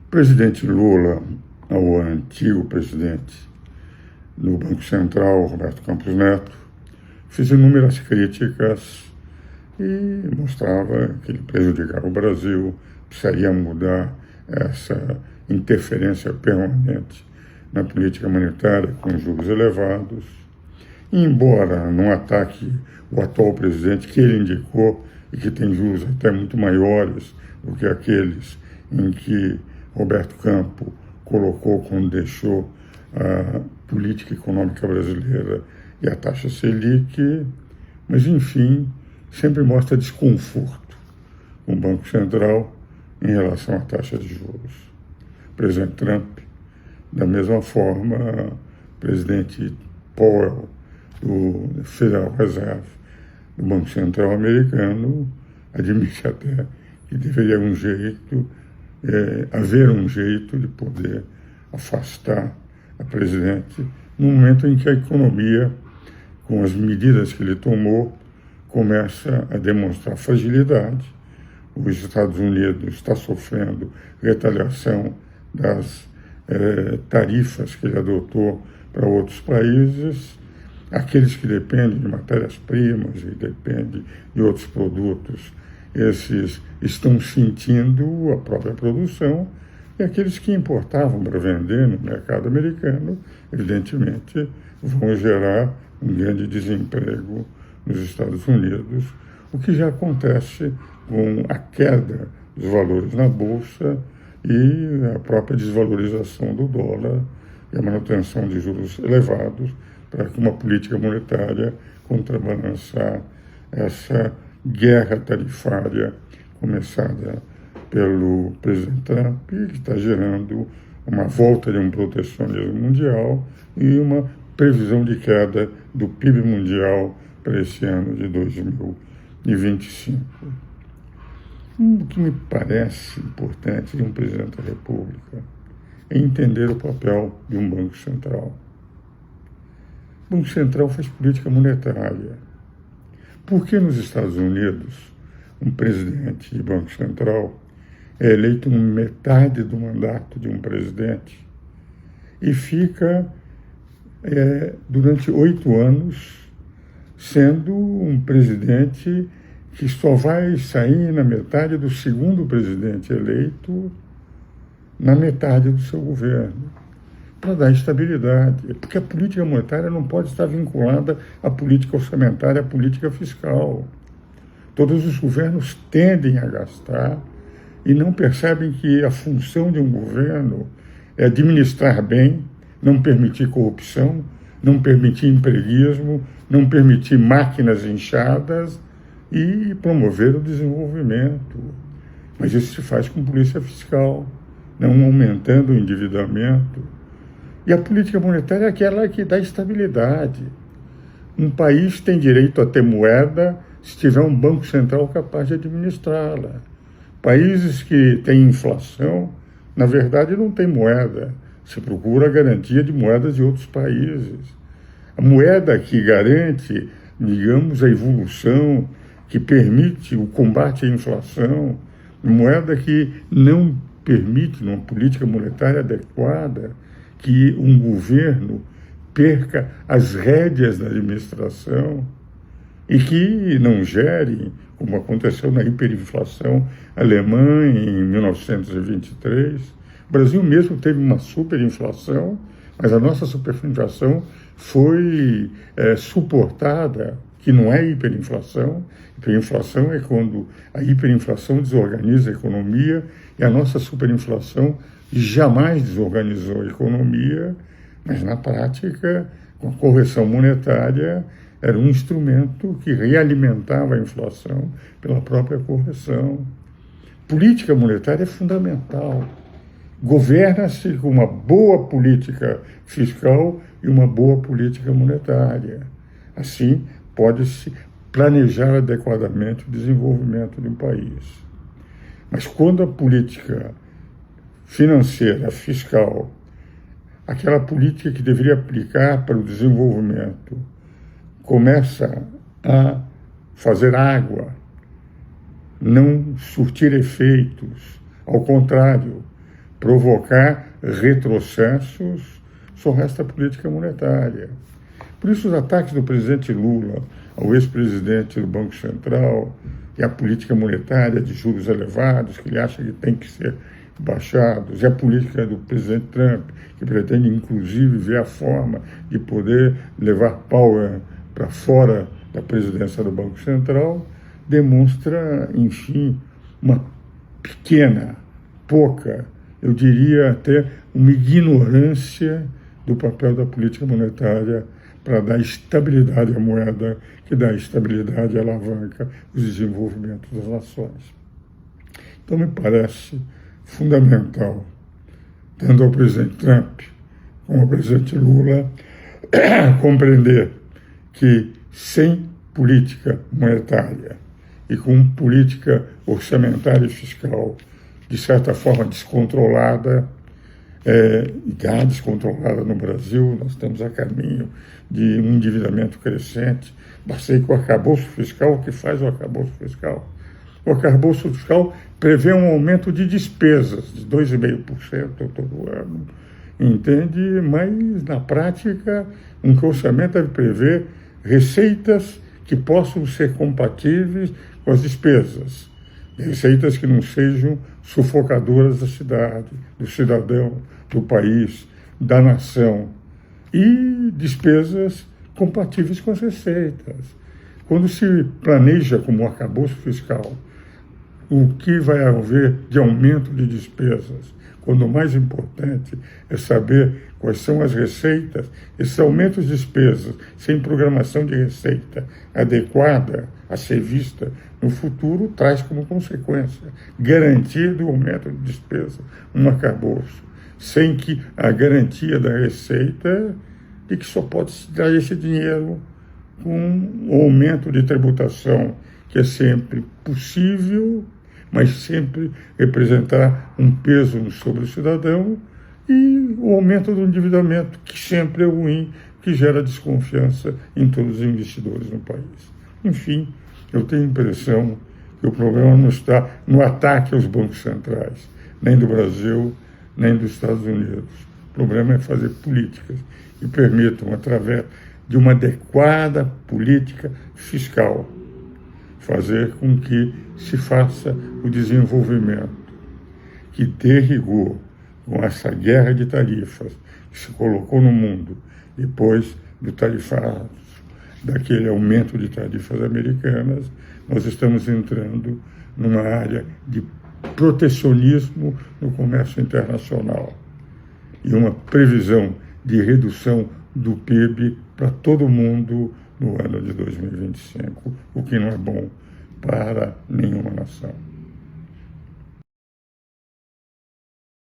presidente Lula, ao antigo presidente do Banco Central, Roberto Campos Neto, fez inúmeras críticas e mostrava que ele prejudicava o Brasil, precisaria mudar essa interferência permanente na política monetária com juros elevados. E, embora não ataque o atual presidente, que ele indicou e que tem juros até muito maiores do que aqueles em que Roberto Campos colocou quando deixou a política econômica brasileira e a taxa Selic, mas, enfim, sempre mostra desconforto com o Banco Central em relação à taxa de juros. O presidente Trump, da mesma forma, o presidente Powell, do Federal Reserve, do Banco Central americano, admite até que deveria haver um jeito de poder afastar a presidente no momento em que a economia, com as medidas que ele tomou, começa a demonstrar fragilidade. Os Estados Unidos está sofrendo retaliação das tarifas que ele adotou para outros países. Aqueles que dependem de matérias-primas e dependem de outros produtos, esses estão sentindo a própria produção, e aqueles que importavam para vender no mercado americano, evidentemente, vão gerar um grande desemprego nos Estados Unidos, o que já acontece com a queda dos valores na Bolsa e a própria desvalorização do dólar e a manutenção de juros elevados para que uma política monetária contrabalançar essa guerra tarifária começada pelo presidente Trump, que está gerando uma volta de um protecionismo mundial e uma previsão de queda do PIB mundial para esse ano de 2025. O que me parece importante de um presidente da República é entender o papel de um Banco Central. O Banco Central faz política monetária. Por que nos Estados Unidos um presidente de Banco Central é eleito metade do mandato de um presidente e fica durante 8 anos sendo um presidente que só vai sair na metade do segundo presidente eleito na metade do seu governo, para dar estabilidade, porque a política monetária não pode estar vinculada à política orçamentária, à política fiscal. Todos os governos tendem a gastar e não percebem que a função de um governo é administrar bem, não permitir corrupção, não permitir empreguismo, não permitir máquinas inchadas e promover o desenvolvimento. Mas isso se faz com polícia fiscal, não aumentando o endividamento. E a política monetária é aquela que dá estabilidade. Um país tem direito a ter moeda se tiver um banco central capaz de administrá-la. Países que têm inflação, na verdade, não têm moeda. Se procura a garantia de moedas de outros países. A moeda que garante, digamos, a evolução, que permite o combate à inflação, moeda que não permite, numa política monetária adequada, que um governo perca as rédeas da administração e que não gere, como aconteceu na hiperinflação alemã em 1923. O Brasil mesmo teve uma superinflação, mas a nossa superinflação foi suportada, que não é hiperinflação. Hiperinflação é quando a hiperinflação desorganiza a economia, e a nossa superinflação jamais desorganizou a economia, mas na prática, com a correção monetária, era um instrumento que realimentava a inflação pela própria correção. Política monetária é fundamental. Governa-se com uma boa política fiscal e uma boa política monetária. Assim, pode-se planejar adequadamente o desenvolvimento de um país. Mas quando a política financeira, fiscal, aquela política que deveria aplicar para o desenvolvimento, começa a fazer água, não surtir efeitos, ao contrário, provocar retrocessos, só resta a política monetária. Por isso, os ataques do presidente Lula ao ex-presidente do Banco Central e a política monetária de juros elevados, que ele acha que tem que ser baixados, e a política do presidente Trump, que pretende, inclusive, ver a forma de poder levar Powell para fora da presidência do Banco Central, demonstra, enfim, uma pequena, pouca, eu diria até uma ignorância do papel da política monetária para dar estabilidade à moeda, que dá estabilidade e alavanca os desenvolvimentos das nações. Então, me parece fundamental, tanto ao presidente Trump como ao presidente Lula, compreender que sem política monetária e com política orçamentária e fiscal, de certa forma descontrolada, já descontrolada no Brasil, nós estamos a caminho de um endividamento crescente. Bastei com o arcabouço fiscal, o que faz o arcabouço fiscal? O arcabouço fiscal prevê um aumento de despesas de 2,5% todo ano, entende? Mas, na prática, um orçamento deve prever receitas que possam ser compatíveis com as despesas. Receitas que não sejam sufocadoras da cidade, do cidadão, do país, da nação. E despesas compatíveis com as receitas. Quando se planeja como arcabouço fiscal o que vai haver de aumento de despesas, quando o mais importante é saber quais são as receitas, esse aumento de despesas sem programação de receita adequada a ser vista no futuro traz como consequência garantia do aumento de despesa, um arcabouço, sem que a garantia da receita de que só pode se dar esse dinheiro com um aumento de tributação que é sempre possível, mas sempre representará um peso sobre o cidadão, e o aumento do endividamento, que sempre é ruim, que gera desconfiança em todos os investidores no país. Enfim, eu tenho a impressão que o problema não está no ataque aos bancos centrais, nem do Brasil, nem dos Estados Unidos. O problema é fazer políticas que permitam, através de uma adequada política fiscal, fazer com que se faça o desenvolvimento, que dê rigor com essa guerra de tarifas que se colocou no mundo depois do tarifário, daquele aumento de tarifas americanas. Nós estamos entrando numa área de protecionismo no comércio internacional e uma previsão de redução do PIB para todo mundo no ano de 2025, o que não é bom para nenhuma nação.